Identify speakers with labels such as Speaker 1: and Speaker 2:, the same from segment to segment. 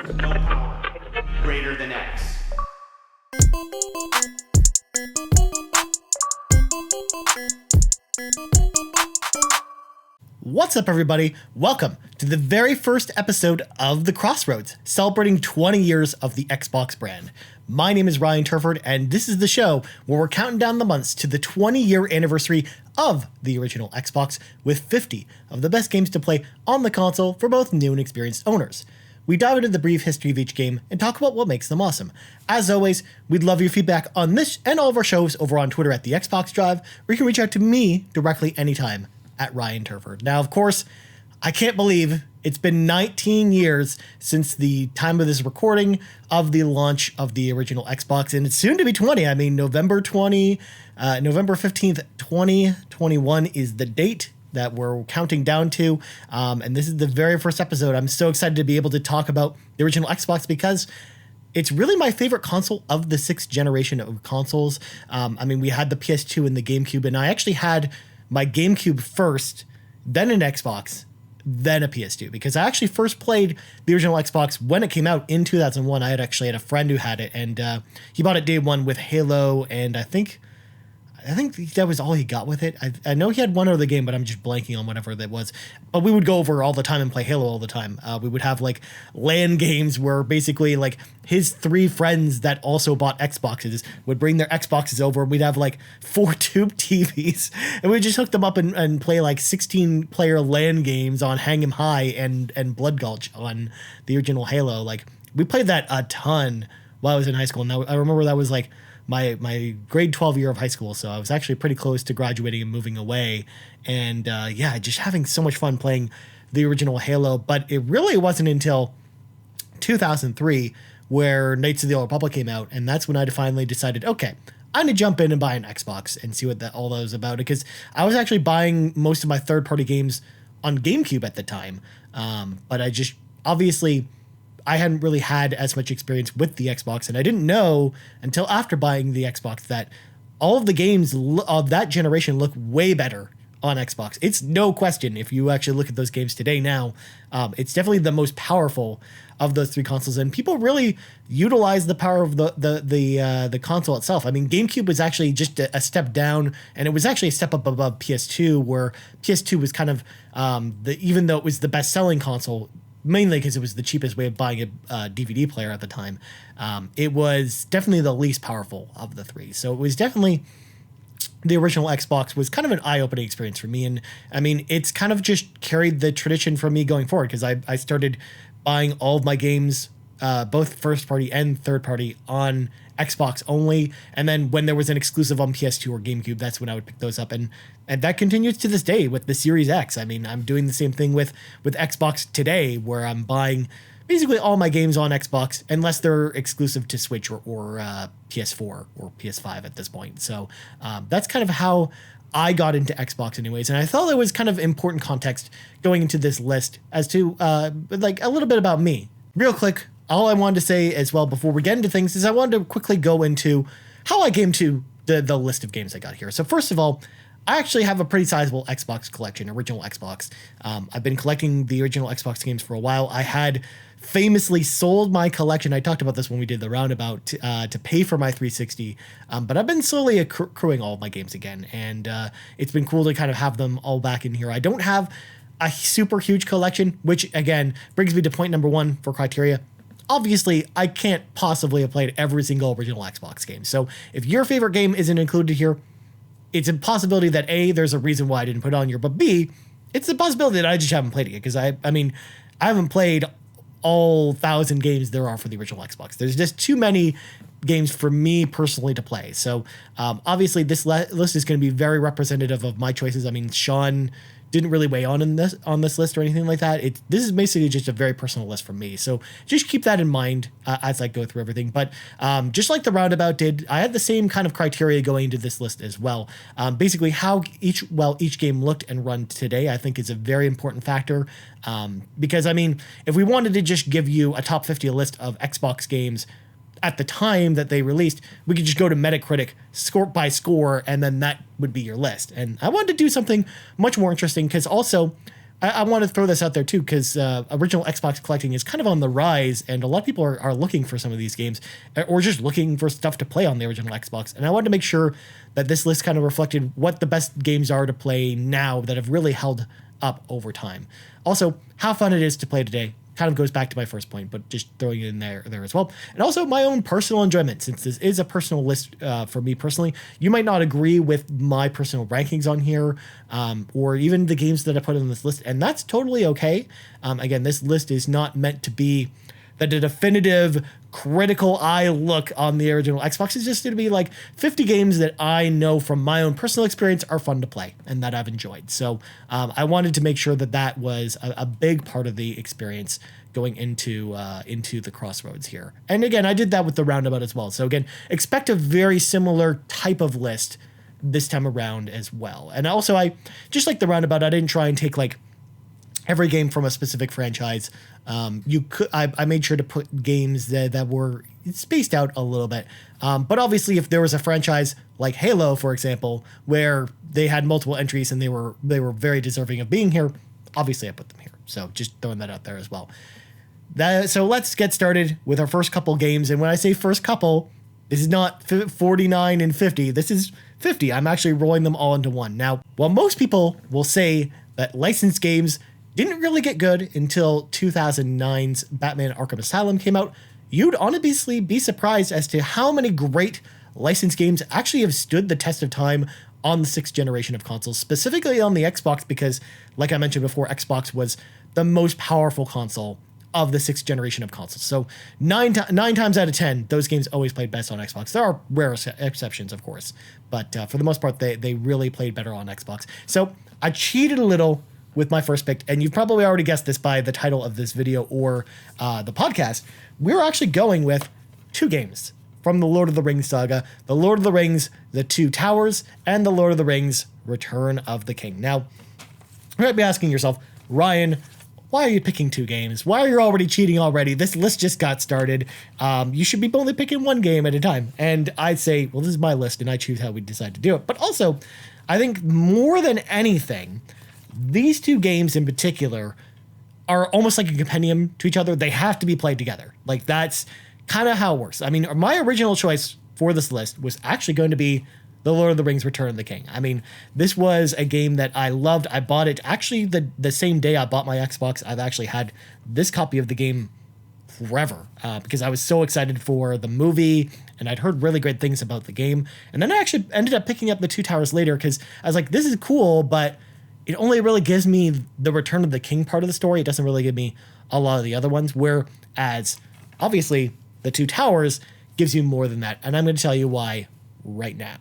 Speaker 1: No power greater than X.
Speaker 2: What's up, everybody? Welcome to the very first episode of the Crossroads, celebrating 20 years of the Xbox brand. My name is Ryan Turford, and this is the show where we're counting down the months to the 20-year anniversary of the original Xbox, with 50 of the best games to play on the console for both new and experienced owners. We dive into the brief history of each game and talk about what makes them awesome. As always, we'd love your feedback on this and all of our shows over on Twitter at the Xbox Drive, or you can reach out to me directly anytime at Ryan Turford. Now, of course, I can't believe it's been 19 years since the time of this recording of the launch of the original Xbox, and it's soon to be 20. I mean, November 15th, 2021 is the date that we're counting down to, and this is the very first episode. I'm so excited to be able to talk about the original Xbox because it's really my favorite console of the sixth generation of consoles. I mean, we had the PS2 and the GameCube, and I actually had my GameCube first, then an Xbox, then a PS2, because I actually first played the original Xbox when it came out in 2001. I had a friend who had it, and he bought it day one with Halo, and I think that was all he got with it. I know he had one other game, but I'm just blanking on whatever that was. But we would go over all the time and play Halo all the time. We would have like LAN games where basically like his three friends that also bought Xboxes would bring their Xboxes over, and we'd have like 4 tube TVs, and we just hook them up and play like 16-player LAN games on Hang 'em High and Blood Gulch on the original Halo. Like, we played that a ton while I was in high school, and I remember that was like my grade 12 year of high school, so I was actually pretty close to graduating and moving away, and just having so much fun playing the original Halo. But it really wasn't until 2003 where Knights of the Old Republic came out, and that's when I finally decided, okay, I'm going to jump in and buy an Xbox and see what all that was about, because I was actually buying most of my third-party games on GameCube at the time, but I hadn't really had as much experience with the Xbox, and I didn't know until after buying the Xbox that all of the games of that generation look way better on Xbox. It's no question, if you actually look at those games today now, it's definitely the most powerful of those three consoles, and people really utilize the power of the console itself. I mean, GameCube was actually just a step down, and it was actually a step up above PS2, where PS2 was kind of even though it was the best-selling console, mainly because it was the cheapest way of buying a DVD player at the time, it was definitely the least powerful of the three. So it was definitely, the original Xbox was kind of an eye-opening experience for me. And I mean, it's kind of just carried the tradition for me going forward, because I started buying all of my games, both first-party and third-party, on Xbox only, and then when there was an exclusive on PS2 or GameCube, that's when I would pick those up, and that continues to this day with the Series X. I mean, I'm doing the same thing with Xbox today, where I'm buying basically all my games on Xbox, unless they're exclusive to Switch or PS4 or PS5 at this point. So that's kind of how I got into Xbox anyways, and I thought it was kind of important context going into this list as to like a little bit about me. Real quick, all I wanted to say as well before we get into things is I wanted to quickly go into how I came to the list of games I got here. So first of all, I actually have a pretty sizable Xbox collection, original Xbox. I've been collecting the original Xbox games for a while. I had famously sold my collection. I talked about this when we did the roundabout to pay for my 360, but I've been slowly accruing all of my games again, and it's been cool to kind of have them all back in here. I don't have a super huge collection, which again brings me to point number one for criteria. Obviously, I can't possibly have played every single original Xbox game. So if your favorite game isn't included here, it's a possibility that A, there's a reason why I didn't put it on here, but B, it's a possibility that I just haven't played it, because I haven't played all 1,000 games there are for the original Xbox. There's just too many games for me personally to play. So obviously this list is going to be very representative of my choices. I mean, Sean didn't really weigh on this list or anything like that. This is basically just a very personal list for me. So just keep that in mind as I go through everything. But just like the roundabout did, I had the same kind of criteria going into this list as well. Basically, how each game looked and run today, I think, is a very important factor. Because I mean, if we wanted to just give you a top 50 list of Xbox games at the time that they released, we could just go to Metacritic score by score, and then that would be your list. And I wanted to do something much more interesting, because also I want to throw this out there too, because original Xbox collecting is kind of on the rise, and a lot of people are looking for some of these games, or just looking for stuff to play on the original Xbox. And I wanted to make sure that this list kind of reflected what the best games are to play now that have really held up over time. Also, how fun it is to play today. Kind of goes back to my first point, but just throwing it in there as well. And also my own personal enjoyment, since this is a personal list for me personally. You might not agree with my personal rankings on here, or even the games that I put on this list, and that's totally okay. Again, this list is not meant to be the definitive critical eye look on the original Xbox. Is just going to be like 50 games that I know from my own personal experience are fun to play and that I've enjoyed. So I wanted to make sure that that was a big part of the experience going into the Crossroads here. And again, I did that with the Roundabout as well. So again, expect a very similar type of list this time around as well. And also, I just like the Roundabout, I didn't try and take like every game from a specific franchise. I made sure to put games that were spaced out a little bit. But obviously, if there was a franchise like Halo, for example, where they had multiple entries and they were very deserving of being here, obviously I put them here. So just throwing that out there as well. So let's get started with our first couple games. And when I say first couple, this is not 49 and 50. This is 50. I'm actually rolling them all into one. Now, while most people will say that licensed games didn't really get good until 2009's Batman Arkham Asylum came out, you'd honestly be surprised as to how many great licensed games actually have stood the test of time on the 6th generation of consoles, specifically on the Xbox, because, like I mentioned before, Xbox was the most powerful console of the 6th generation of consoles. So nine times out of 10, those games always played best on Xbox. There are rare exceptions, of course, but for the most part, they really played better on Xbox. So I cheated a little with my first pick, and you've probably already guessed this by the title of this video or the podcast. We're actually going with two games from the Lord of the Rings saga: the Lord of the Rings, The Two Towers, and the Lord of the Rings, Return of the King. Now, you might be asking yourself, Ryan, why are you picking two games? Why are you already cheating already? This list just got started. You should be only picking one game at a time. And I'd say, well, this is my list, and I choose how we decide to do it. But also, I think more than anything, these two games in particular are almost like a compendium to each other. They have to be played together. Like, that's kind of how it works. I mean, my original choice for this list was actually going to be The Lord of the Rings, Return of the King. I mean, this was a game that I loved. I bought it actually the same day I bought my Xbox. I've actually had this copy of the game forever because I was so excited for the movie and I'd heard really great things about the game. And then I actually ended up picking up The Two Towers later because I was like, this is cool, but it only really gives me the Return of the King part of the story. It doesn't really give me a lot of the other ones, whereas obviously The Two Towers gives you more than that. And I'm going to tell you why right now.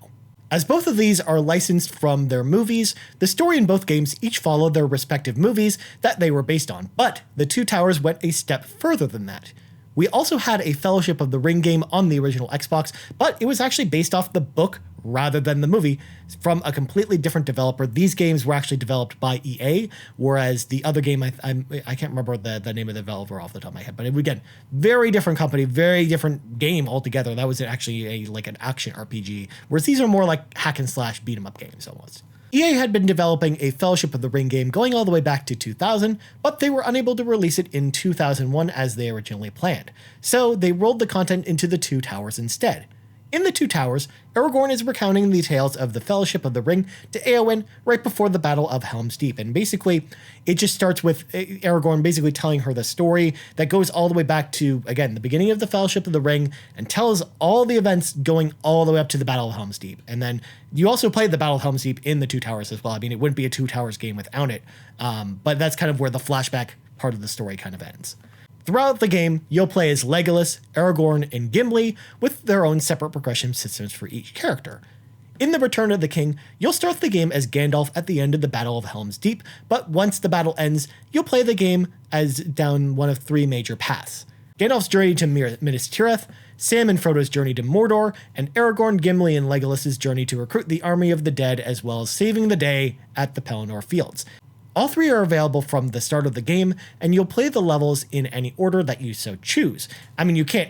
Speaker 2: As both of these are licensed from their movies, the story in both games each follow their respective movies that they were based on, but The Two Towers went a step further than that. We also had a Fellowship of the Ring game on the original Xbox, but it was actually based off the book rather than the movie from a completely different developer. These games were actually developed by EA, whereas the other game, I can't remember the name of the developer off the top of my head, but again, very different company, very different game altogether. That was actually an action RPG, whereas these are more like hack and slash beat 'em up games almost. EA had been developing a Fellowship of the Ring game going all the way back to 2000, but they were unable to release it in 2001 as they originally planned. So they rolled the content into The Two Towers instead. In The Two Towers, Aragorn is recounting the tales of the Fellowship of the Ring to Éowyn right before the Battle of Helm's Deep. And basically, it just starts with Aragorn basically telling her the story that goes all the way back to, again, the beginning of the Fellowship of the Ring and tells all the events going all the way up to the Battle of Helm's Deep. And then you also play the Battle of Helm's Deep in The Two Towers as well. I mean, it wouldn't be a Two Towers game without it. But that's kind of where the flashback part of the story kind of ends. Throughout the game, you'll play as Legolas, Aragorn, and Gimli with their own separate progression systems for each character. In The Return of the King, you'll start the game as Gandalf at the end of the Battle of Helm's Deep, but once the battle ends, you'll play the game as down one of three major paths: Gandalf's journey to Minas Tirith, Sam and Frodo's journey to Mordor, and Aragorn, Gimli, and Legolas's journey to recruit the army of the dead as well as saving the day at the Pelennor Fields. All three are available from the start of the game, and you'll play the levels in any order that you so choose. I mean, you can't,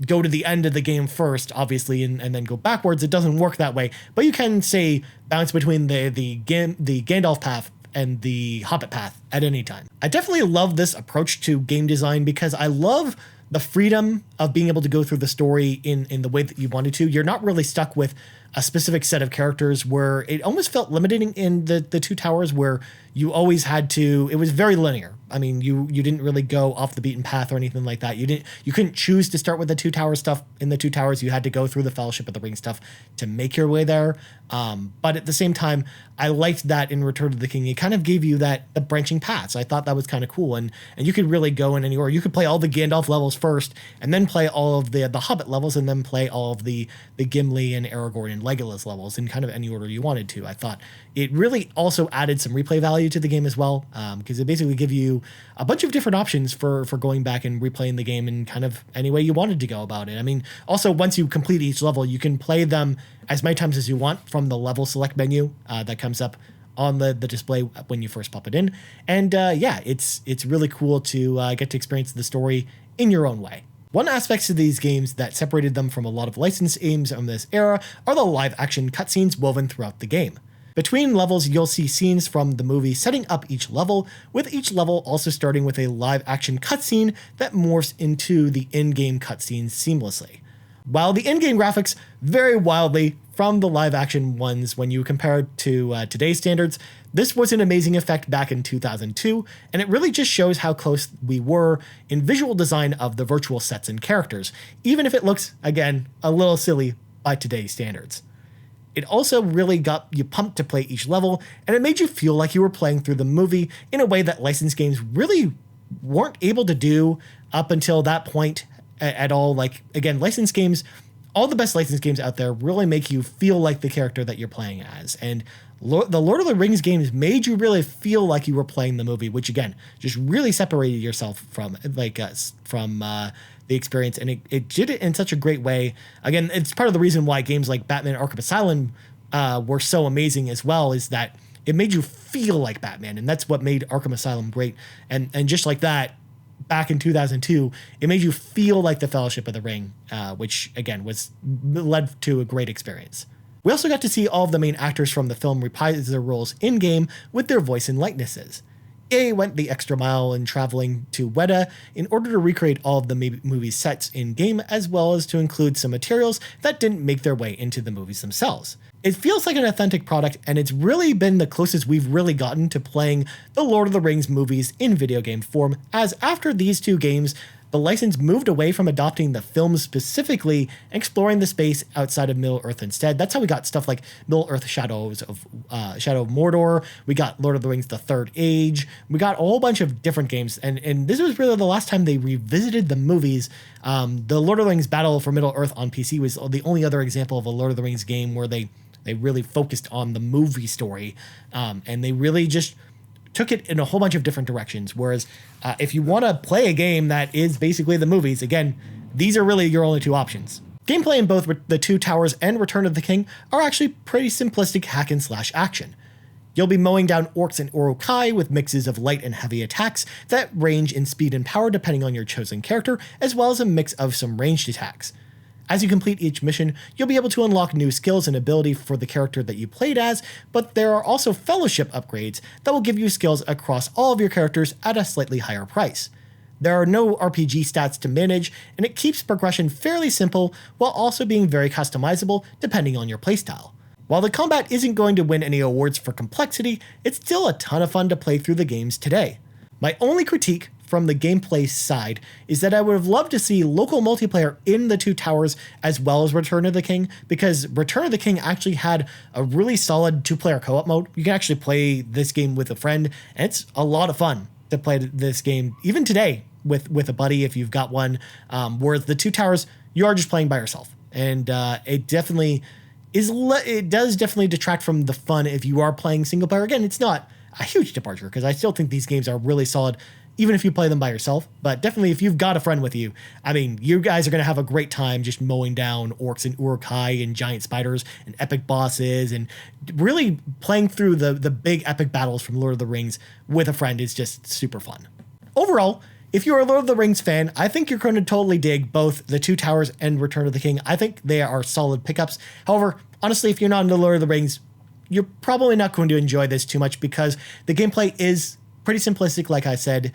Speaker 2: go to the end of the game first, obviously, and then go backwards. It doesn't work that way. But you can, say, bounce between the Gandalf path and the Hobbit path at any time. I definitely love this approach to game design because I love the freedom of being able to go through the story in the way that you wanted to. You're not really stuck with a specific set of characters where it almost felt limiting in the Two Towers, where you always had to, it was very linear. I mean, you didn't really go off the beaten path or anything like that. You couldn't choose to start with the Two Towers stuff in the Two Towers. You had to go through the Fellowship of the Ring stuff to make your way there. But at the same time, I liked that in Return of the King. It kind of gave you the branching paths. I thought that was kind of cool. And you could really go in anywhere. You could play all the Gandalf levels first, and then play all of the Hobbit levels, and then play all of the Gimli and Aragorn and Legolas levels in kind of any order you wanted to. I thought it really also added some replay value to the game as well, because it basically give you a bunch of different options for going back and replaying the game in kind of any way you wanted to go about it. I mean, also, once you complete each level, you can play them as many times as you want from the level select menu that comes up on the display when you first pop it in. And yeah, it's really cool to get to experience the story in your own way. One aspect to these games that separated them from a lot of licensed games from this era are the live-action cutscenes woven throughout the game. Between levels, you'll see scenes from the movie setting up each level, with each level also starting with a live-action cutscene that morphs into the in-game cutscenes seamlessly. While the in-game graphics vary wildly from the live-action ones when you compare it to today's standards, this was an amazing effect back in 2002, and it really just shows how close we were in visual design of the virtual sets and characters, even if it looks, again, a little silly by today's standards. It also really got you pumped to play each level, and it made you feel like you were playing through the movie in a way that licensed games really weren't able to do up until that point at all. Like, again, licensed games, all the best licensed games out there really make you feel like the character that you're playing as. And the Lord of the Rings games made you really feel like you were playing the movie, which again, just really separated yourself from the experience. And it did it in such a great way. Again, it's part of the reason why games like Batman Arkham Asylum were so amazing as well, is that it made you feel like Batman. And that's what made Arkham Asylum great. And just like that, back in 2002, it made you feel like the Fellowship of the Ring, which again led to a great experience. We also got to see all of the main actors from the film reprise their roles in-game with their voice and likenesses. EA went the extra mile in traveling to Weta in order to recreate all of the movie sets in-game, as well as to include some materials that didn't make their way into the movies themselves. It feels like an authentic product, and it's really been the closest we've really gotten to playing the Lord of the Rings movies in video game form, as after these two games, the license moved away from adopting the films specifically, exploring the space outside of Middle-earth instead. That's how we got stuff like Middle-earth Shadow of Mordor. We got Lord of the Rings: The Third Age. We got a whole bunch of different games, and this was really the last time they revisited the movies. The Lord of the Rings Battle for Middle-earth on PC was the only other example of a Lord of the Rings game where they really focused on the movie story, and they really just took it in a whole bunch of different directions. Whereas if you want to play a game that is basically the movies, again, these are really your only two options. Gameplay in both the Two Towers and Return of the King are actually pretty simplistic hack and slash action. You'll be mowing down orcs and urukai with mixes of light and heavy attacks that range in speed and power depending on your chosen character, as well as a mix of some ranged attacks. As you complete each mission, you'll be able to unlock new skills and ability for the character that you played as, but there are also fellowship upgrades that will give you skills across all of your characters at a slightly higher price. There are no RPG stats to manage, and it keeps progression fairly simple while also being very customizable depending on your playstyle. While the combat isn't going to win any awards for complexity, it's still a ton of fun to play through the games today. My only critique from the gameplay side is that I would have loved to see local multiplayer in the Two Towers as well as Return of the King, because Return of the King actually had a really solid two-player co-op mode. You can actually play this game with a friend, and it's a lot of fun to play this game, even today, with a buddy if you've got one, whereas the Two Towers, you are just playing by yourself. And it definitely it does definitely detract from the fun if you are playing single player. Again, it's not a huge departure, because I still think these games are really solid even if you play them by yourself. But definitely if you've got a friend with you, I mean, you guys are going to have a great time just mowing down orcs and urukai and giant spiders and epic bosses, and really playing through the big epic battles from Lord of the Rings with a friend is just super fun. Overall, if you're a Lord of the Rings fan, I think you're going to totally dig both the Two Towers and Return of the King. I think they are solid pickups. However, honestly, if you're not into Lord of the Rings, you're probably not going to enjoy this too much because the gameplay is pretty simplistic, like I said.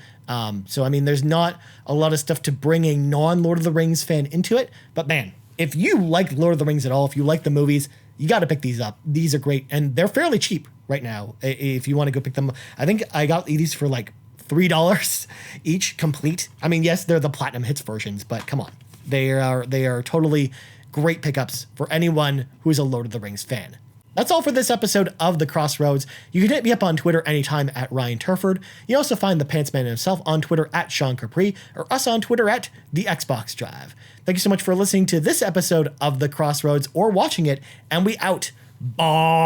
Speaker 2: So, I mean, there's not a lot of stuff to bring a non-Lord of the Rings fan into it. But man, if you like Lord of the Rings at all, if you like the movies, you got to pick these up. These are great, and they're fairly cheap right now. If you want to go pick them up, I think I got these for like $3 each complete. I mean, yes, they're the platinum hits versions, but come on, they are totally great pickups for anyone who is a Lord of the Rings fan. That's all for this episode of The Crossroads. You can hit me up on Twitter anytime at Ryan Turford. You also find the Pantsman himself on Twitter at Sean Capri, or us on Twitter at The Xbox Drive. Thank you so much for listening to this episode of The Crossroads, or watching it, and we out. Bye.